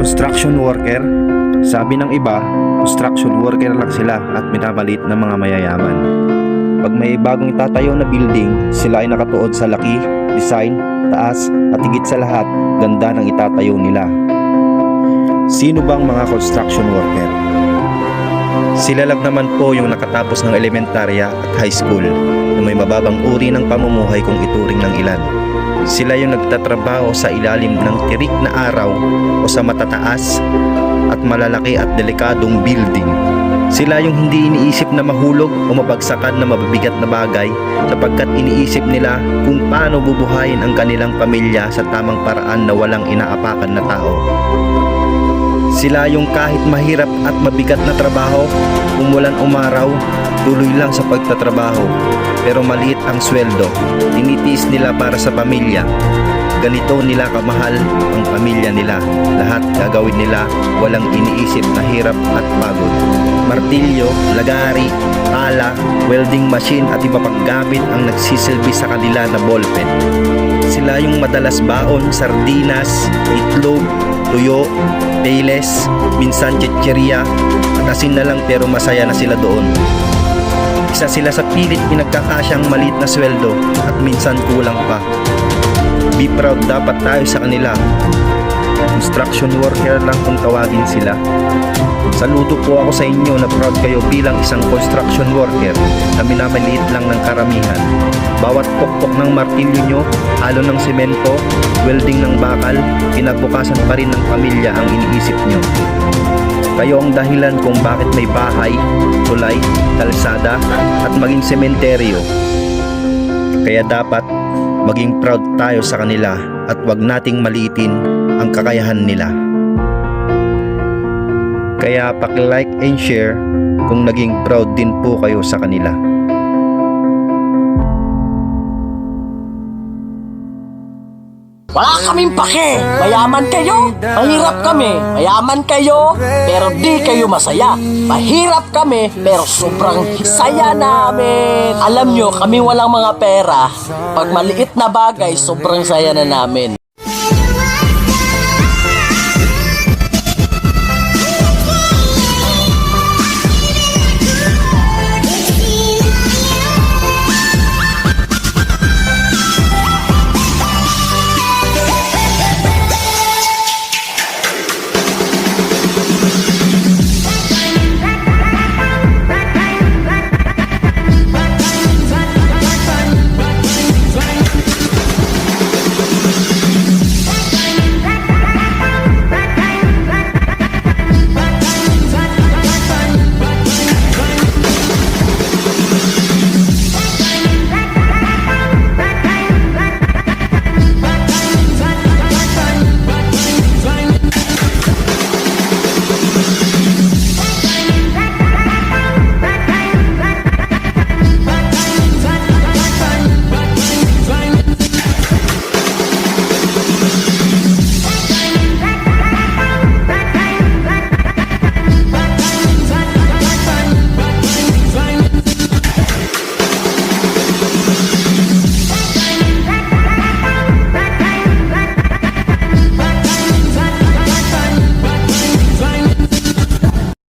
Construction worker? Sabi ng iba, construction worker lang sila at minamalit ng mga mayayaman. Pag may bagong itatayo na building, sila ay nakatuod sa laki, design, taas at higit sa lahat, ganda ng itatayo nila. Sino bang mga construction worker? Sila lang naman po yung nakatapos ng elementarya at high school na may mababang uri ng pamumuhay kung ituring ng ilan. Sila yung nagtatrabaho sa ilalim ng tirik na araw o sa matataas at malalaki at delikadong building. Sila yung hindi iniisip na mahulog o mabagsakan na mabibigat na bagay sapagkat iniisip nila kung paano bubuhayin ang kanilang pamilya sa tamang paraan na walang inaapakan na tao. Sila yung kahit mahirap at mabigat na trabaho, umulan umaraw, tuloy lang sa pagtatrabaho. Pero maliit ang sweldo, tinitiis nila para sa pamilya. Ganito nila kamahal ang pamilya nila. Lahat gagawin nila, walang iniisip na hirap at pagod. Martilyo, lagari, pala, welding machine at iba pang gamit ang nagsisilbi sa kanila na ballpen. Sila yung madalas baon, sardinas, itlog, tuyo, payless, minsan chichirya at asin na lang pero masaya na sila doon. Isa sila sa pilit pinagkakasyang maliit na sweldo at minsan kulang pa. Be proud dapat tayo sa kanila. Construction worker lang kung tawagin sila. Saludo po ako sa inyo na proud kayo bilang isang construction worker na minamaliit lang ng karamihan. Bawat pokpok ng martilyo nyo, halo ng semento, welding ng bakal, kinabukasan pa rin ng pamilya ang iniisip nyo. Kayo ang dahilan kung bakit may bahay, tulay, kalsada at maging sementeryo. Kaya dapat maging proud tayo sa kanila at wag nating maliitin ang kakayahan nila. Kaya paki-like and share kung naging proud din po kayo sa kanila. Wala kaming pake. Mayaman kayo, mahirap kami. Mayaman kayo, pero di kayo masaya. Mahirap kami, pero sobrang saya namin. Alam nyo, kami walang mga pera. Pag maliit na bagay, sobrang saya na namin.